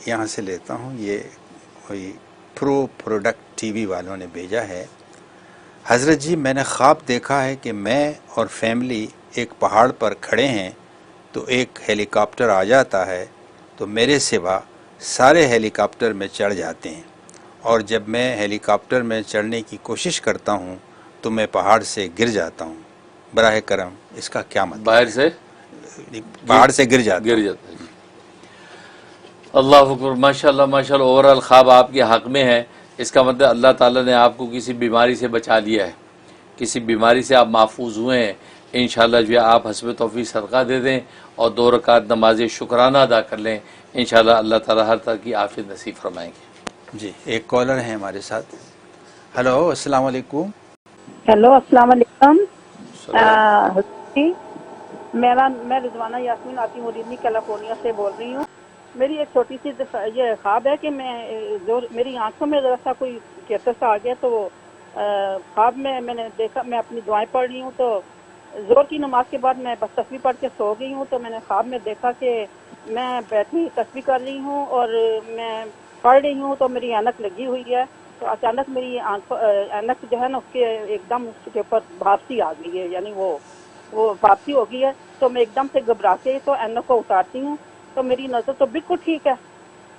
یہاں سے لیتا ہوں، یہ کوئی پروڈکٹ ٹی وی والوں نے بھیجا ہے۔ حضرت جی، میں نے خواب دیکھا ہے کہ میں اور فیملی ایک پہاڑ پر کھڑے ہیں تو ایک ہیلی کاپٹر آ جاتا ہے تو میرے سوا سارے ہیلی کاپٹر میں چڑھ جاتے ہیں، اور جب میں ہیلی کاپٹر میں چڑھنے کی کوشش کرتا ہوں تو میں پہاڑ سے گر جاتا ہوں۔ براہ کرم اس کا کیا مطلب؟ باہر سے پہاڑ سے گر جاتا ہوں۔ جاتا ہے جی۔ اللہ اکبر، ماشاء اللہ ماشاء اللہ، اوورآل خواب آپ کے حق میں ہے۔ اس کا مطلب اللہ تعالیٰ نے آپ کو کسی بیماری سے بچا لیا ہے، کسی بیماری سے آپ محفوظ ہوئے ہیں۔ انشاءاللہ جو ہے آپ حسب توفیق صدقہ دے دیں اور 2 رکعت نماز شکرانہ ادا کر لیں، انشاءاللہ اللہ تعالیٰ ہر طرح کی عافیت نصیب فرمائیں گے۔ جی، ایک کالر ہے ہمارے ساتھ۔ ہلو، السلام علیکم۔ ہیلو، السلام علیکم۔ جی، میں رضوانہ یاسمین آتی موریدنی کیلیفورنیا سے بول رہی ہوں۔ میری ایک چھوٹی سی یہ خواب ہے کہ میری آنکھوں میں ذرا سا کوئی کیسر سا آ گیا، تو خواب میں نے دیکھا، میں اپنی دعائیں پڑھ رہی ہوں تو زور کی نماز کے بعد میں بس تسبیح پڑھ کے سو گئی ہوں، تو میں نے خواب میں دیکھا کہ میں بیٹھی تسبیح کر رہی ہوں اور میں پڑھ رہی ہوں تو میری اینک لگی ہوئی ہے، تو اچانک میری اینک جو ہے نا اس کے ایک دم اس کے اوپر بھاپسی آ گئی ہے، یعنی وہ بھاپسی ہو گئی ہے، تو میں ایک دم سے گھبرا کے تو اینک کو اتارتی ہوں تو میری نظر تو بالکل ٹھیک ہے۔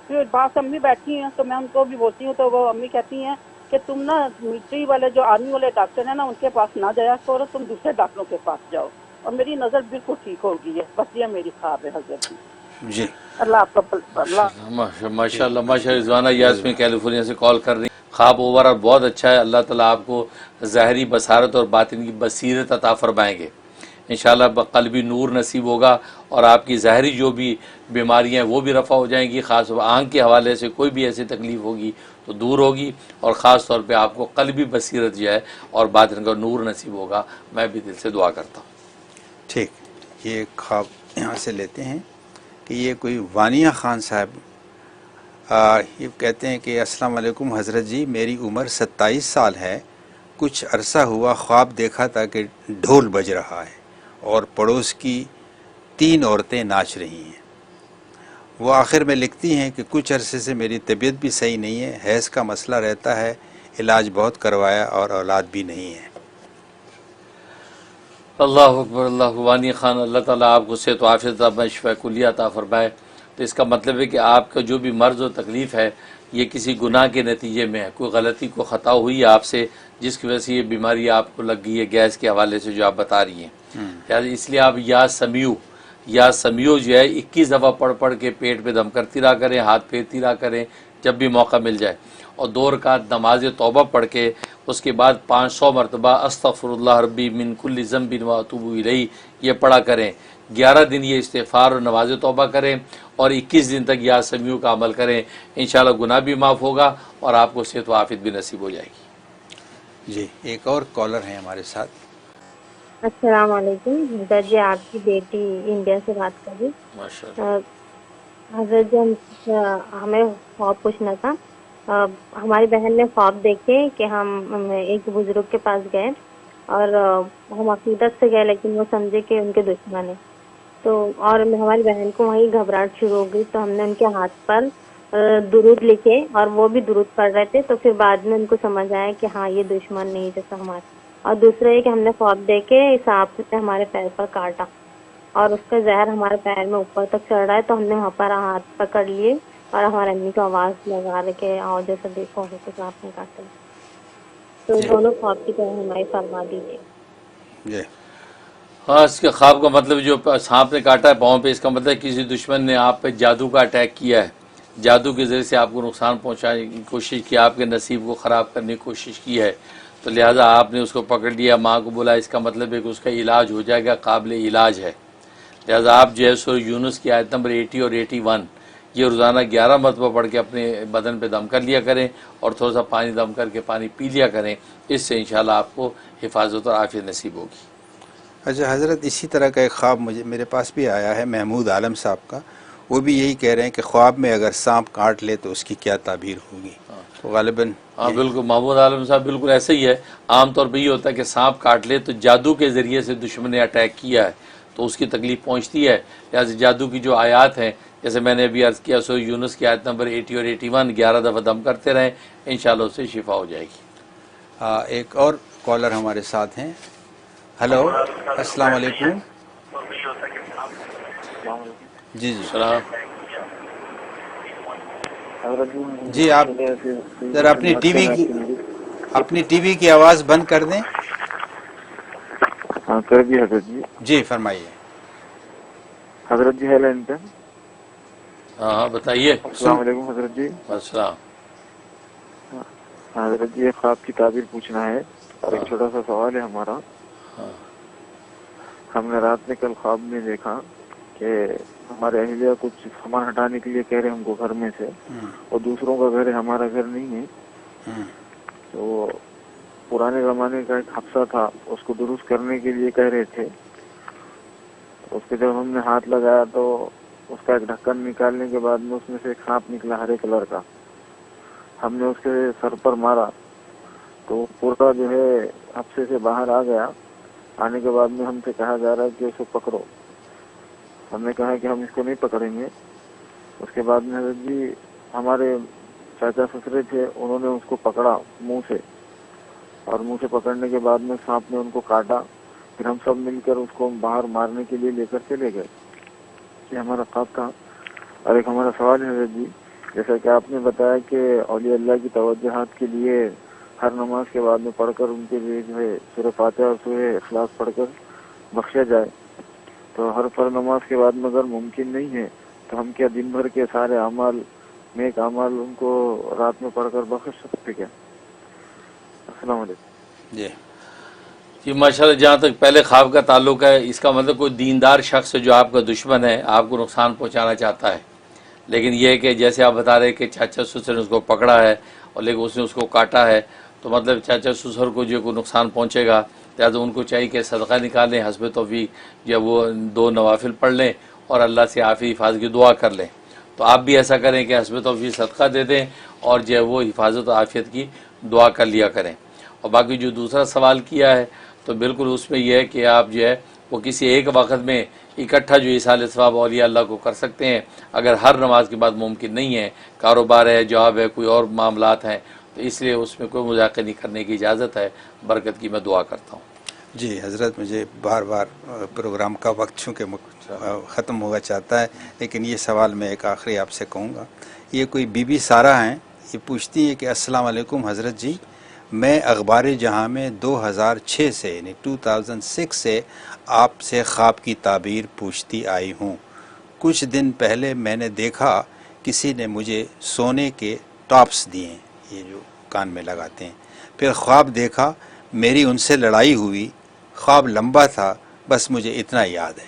پھر بعض امی بیٹھی ہیں تو میں ان کو بھی بولتی ہوں تو وہ امی کہتی ہیں کہ تم نا ملٹری والے جو آرمی والے ڈاکٹر ہیں نا ان کے پاس نہ جایا کرو، تم دوسرے ڈاکٹروں کے پاس جاؤ، اور میری نظر بالکل ٹھیک ہو گئی ہے۔ بس یہ میری خواب ہے حضرت جی، اللہ آپ کا اللہ ماشاء اللہ ماشاء اللہ، رضوانہ یاسمین کیلیفورنیا سے کال کر رہی ہیں۔ خواب اوورآل بہت اچھا ہے، اللہ تعالیٰ آپ کو ظاہری بصارت اور باطن کی بصیرت عطا فرمائیں گے انشاءاللہ، قلبی نور نصیب ہوگا اور آپ کی ظاہری جو بھی بیماریاں ہیں وہ بھی رفع ہو جائیں گی، خاص آنکھ کے حوالے سے کوئی بھی ایسی تکلیف ہوگی تو دور ہوگی، اور خاص طور پہ آپ کو قلبی بصیرت جو ہے اور باطن کا نور نصیب ہوگا۔ میں بھی دل سے دعا کرتا ہوں۔ ٹھیک، یہ خواب یہاں سے لیتے ہیں کہ یہ کوئی وانیہ خان صاحب یہ کہتے ہیں کہ السلام علیکم حضرت جی، میری عمر 27 سال ہے، کچھ عرصہ ہوا خواب دیکھا تھا کہ ڈھول بج رہا ہے اور پڑوس کی 3 عورتیں ناچ رہی ہیں۔ وہ آخر میں لکھتی ہیں کہ کچھ عرصے سے میری طبیعت بھی صحیح نہیں ہے، حیض کا مسئلہ رہتا ہے، علاج بہت کروایا اور اولاد بھی نہیں ہے۔ اللہ اکبر، اللہ وانی خان، اللہ تعالیٰ آپ کو صحت و عافیت عطا شفا کلیہ عطا فرمائے۔ تو اس کا مطلب ہے کہ آپ کا جو بھی مرض و تکلیف ہے یہ کسی گناہ کے نتیجے میں ہے، کوئی غلطی کو خطا ہوئی ہے آپ سے جس کی وجہ سے یہ بیماری آپ کو لگ گئی ہے، گیس کے حوالے سے جو آپ بتا رہی ہیں۔ اس لیے آپ یا سمیو جو ہے 21 دفعہ پڑھ کے پیٹ پہ دم کرتی رہا کریں، ہاتھ پھیرتی رہا کریں جب بھی موقع مل جائے، اور 2 رکعت نماز توبہ پڑھ کے اس کے بعد 500 مرتبہ استغفر اللہ ربی من کل ذنب و اتوب الیہ یہ پڑھا کریں۔ 11 دن یہ استغفار اور نماز توبہ کریں اور 21 دن تک یا سمیع کا عمل کریں، انشاءاللہ گناہ بھی معاف ہوگا اور آپ کو صحت و عافیت بھی نصیب ہو جائے گی۔ جی، ایک اور کالر ہیں ہمارے ساتھ۔ السلام علیکم حضرت جی، آپ کی بیٹی انڈیا سے بات کر رہی۔ ماشاءاللہ۔ حضرت جی ہمیں خواب پوچھنا تھا۔ ہماری بہن نے خواب دیکھے کہ ہم ایک بزرگ کے پاس گئے اور ہم عقیدت سے گئے، لیکن وہ سمجھے کہ ان کے دشمن ہیں، تو اور ہماری بہن کو وہیں گھبراہٹ شروع ہو گئی، تو ہم نے ان کے ہاتھ پر درود لکھے اور وہ بھی درود پڑھ رہے تھے، تو پھر بعد میں ان کو سمجھ آیا کہ ہاں یہ دشمن نہیں جیسا ہمارے۔ اور دوسرا یہ کہ ہم نے خواب دیکھے سانپ نے ہمارے پیر پر کاٹا اور اس کا زہر ہمارے پیر میں اوپر تک چڑھ رہا ہے، تو ہم نے وہاں پر ہاتھ پکڑ لیے اور ہمارے امی کو آواز لگا رہے کہ آؤ جیسا دیکھو تو سانپ نے کاٹا۔ تو دونوں خواب کی طرح ہماری فرما دیجیے۔ جی، ہاں، اس کے خواب کا مطلب جو سانپ نے کاٹا ہے پاؤں پہ، اس کا مطلب کسی دشمن نے آپ پہ جادو کا اٹیک کیا ہے، جادو کے ذریعے سے آپ کو نقصان پہنچانے کی کوشش کی، آپ کے نصیب کو خراب کرنے کی کوشش کی ہے، تو لہٰذا آپ نے اس کو پکڑ لیا، ماں کو بولا، اس کا مطلب ہے کہ اس کا علاج ہو جائے گا، قابل علاج ہے۔ لہٰذا آپ جو ہے سورہ یونس کی آیت نمبر 80 اور 81 یہ روزانہ 11 مرتبہ پڑھ کے اپنے بدن پہ دم کر لیا کریں اور تھوڑا سا پانی دم کر کے پانی پی لیا کریں، اس سے انشاءاللہ آپ کو حفاظت اور عافیت نصیب ہوگی۔ اچھا حضرت، اسی طرح کا ایک خواب میرے پاس بھی آیا ہے محمود عالم صاحب کا، وہ بھی یہی کہہ رہے ہیں کہ خواب میں اگر سانپ کاٹ لے تو اس کی کیا تعبیر ہوگی، تو غالباً ہاں بالکل، محمود عالم صاحب بالکل ایسے ہی ہے۔ عام طور پہ یہ ہوتا ہے کہ سانپ کاٹ لے تو جادو کے ذریعے سے دشمن نے اٹیک کیا ہے تو اس کی تکلیف پہنچتی ہے، لہٰذا جادو کی جو آیات ہیں جیسے میں نے ابھی عرض کیا سورہ یونس کی آیت نمبر 80 اور 81 11 دفعہ دم کرتے رہیں، انشاءاللہ اس سے شفا ہو جائے گی۔ ایک اور کالر ہمارے ساتھ ہیں۔ ہلو، السلام علیکم۔ جی جی سلام۔ جی، آپ ذرا اپنی ٹی وی کی آواز بند کر دیں۔ ہاں کر دی حضرت جی۔ جی فرمائیے۔ حضرت جی ہے لائن پہ؟ ہاں بتائیے۔ السلام علیکم حضرت جی۔ السلام۔ حضرت جی ایک خواب کی تعبیر پوچھنا ہے اور ایک چھوٹا سا سوال ہے ہمارا۔ ہم نے رات میں کل خواب میں دیکھا کہ ہمارے اہلیہ کچھ سامان ہٹانے کے لیے کہہ رہے ہم کو گھر میں سے، اور دوسروں کا گھر ہے، ہمارا گھر نہیں ہے۔ تو پرانے زمانے کا ایک حفصہ تھا، اس کو درست کرنے کے لیے کہہ رہے تھے۔ اس کے جب ہم نے ہاتھ لگایا تو اس کا ایک ڈھکن نکالنے کے بعد میں اس میں سے ایک سانپ نکلا ہرے کلر کا۔ ہم نے اس کے سر پر مارا تو پورا جو ہے حفصے سے باہر آ گیا۔ آنے کے بعد میں ہم سے کہا جا رہا ہے کہ اسے پکڑو۔ ہم نے کہا کہ ہم اس کو نہیں پکڑیں گے۔ اس کے بعد میں حضرت جی ہمارے چاچا سسرے تھے، انہوں نے اس کو پکڑا منہ سے، اور منہ سے پکڑنے کے بعد میں سانپ نے ان کو کاٹا۔ پھر ہم سب مل کر اس کو باہر مارنے کے لیے لے کر چلے گئے۔ یہ ہمارا خواب تھا۔ اور ایک ہمارا سوال ہے حضرت جی، جیسا کہ آپ نے بتایا کہ اولیاء اللہ کی توجہات کے لیے ہر نماز کے بعد میں پڑھ کر ان کے لیے جو ہے سورہ فاتحہ اور سورہ اخلاص پڑھ کر بخشا جائے، تو ہر فرض نماز کے بعد میں اگر ممکن نہیں ہے تو ہم کیا دن بھر کے سارے اعمال، نیک اعمال ان کو رات میں پڑھ کر بخش سکتے کیا؟ السلام علیکم۔ جی ماشاءاللہ، جہاں تک پہلے خواب کا تعلق ہے، اس کا مطلب کوئی دیندار شخص جو آپ کا دشمن ہے، آپ کو نقصان پہنچانا چاہتا ہے، لیکن یہ ہے کہ جیسے آپ بتا رہے کہ چاچا سسر نے اس کو پکڑا ہے اور لیکن اس نے اس کو کاٹا ہے، تو مطلب چاچا سسر کو جو کوئی نقصان پہنچے گا، لہٰذا ان کو چاہیے کہ صدقہ نکالیں، حسب توفیق یا وہ 2 نوافل پڑھ لیں اور اللہ سے عافیت حفاظت کی دعا کر لیں۔ تو آپ بھی ایسا کریں کہ حسب توفیق صدقہ دے دیں اور جو ہے وہ حفاظت و عافیت کی دعا کر لیا کریں۔ اور باقی جو دوسرا سوال کیا ہے تو بالکل اس میں یہ ہے کہ آپ جو ہے وہ کسی ایک وقت میں اکٹھا جو ایصال ثواب اولیاء اللہ کو کر سکتے ہیں۔ اگر ہر نماز کے بعد ممکن نہیں ہے، کاروبار ہے، جاب ہے، کوئی اور معاملات ہیں، تو اس لیے اس میں کوئی مذاکرہ نہیں کرنے کی اجازت ہے۔ برکت کی میں دعا کرتا ہوں۔ جی حضرت، مجھے بار بار پروگرام کا وقت چونکہ ختم ہوگا چاہتا ہے، لیکن یہ سوال میں ایک آخری آپ سے کہوں گا۔ یہ کوئی بی بی سارہ ہیں، یہ پوچھتی ہیں کہ السلام علیکم حضرت جی، میں اخبار جہاں میں 2006 سے یعنی 2006 سے آپ سے خواب کی تعبیر پوچھتی آئی ہوں۔ کچھ دن پہلے میں نے دیکھا کسی نے مجھے سونے کے ٹاپس دیے، یہ جو کان میں لگاتے ہیں، پھر خواب دیکھا میری ان سے لڑائی ہوئی، خواب لمبا تھا، بس مجھے اتنا یاد ہے۔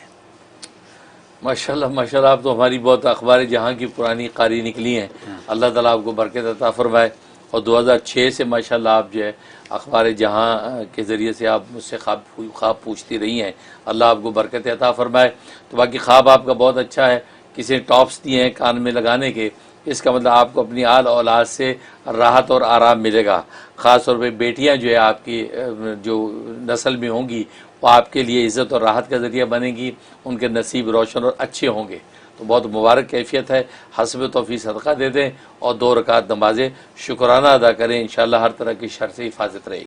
ماشاءاللہ ماشاءاللہ، آپ تو ہماری بہت اخبار جہاں کی پرانی قاری نکلی ہیں۔ اللہ تعالیٰ آپ کو برکت عطا فرمائے۔ اور 2006 سے ماشاءاللہ آپ جو ہے اخبار جہاں کے ذریعے سے آپ مجھ سے خواب پوچھتی رہی ہیں۔ اللہ آپ کو برکت عطا فرمائے۔ تو باقی خواب آپ کا بہت اچھا ہے، کسی نے ٹاپس دیے ہیں کان میں لگانے کے، اس کا مطلب آپ کو اپنی آل اولاد سے راحت اور آرام ملے گا۔ خاص طور پہ بیٹیاں جو ہے آپ کی جو نسل میں ہوں گی، وہ آپ کے لیے عزت اور راحت کا ذریعہ بنے گی، ان کے نصیب روشن اور اچھے ہوں گے۔ تو بہت مبارک کیفیت ہے۔ حسب توفیق صدقہ دے دیں اور 2 رکعت نمازیں شکرانہ ادا کریں، انشاءاللہ ہر طرح کی شر سے حفاظت رہے گی۔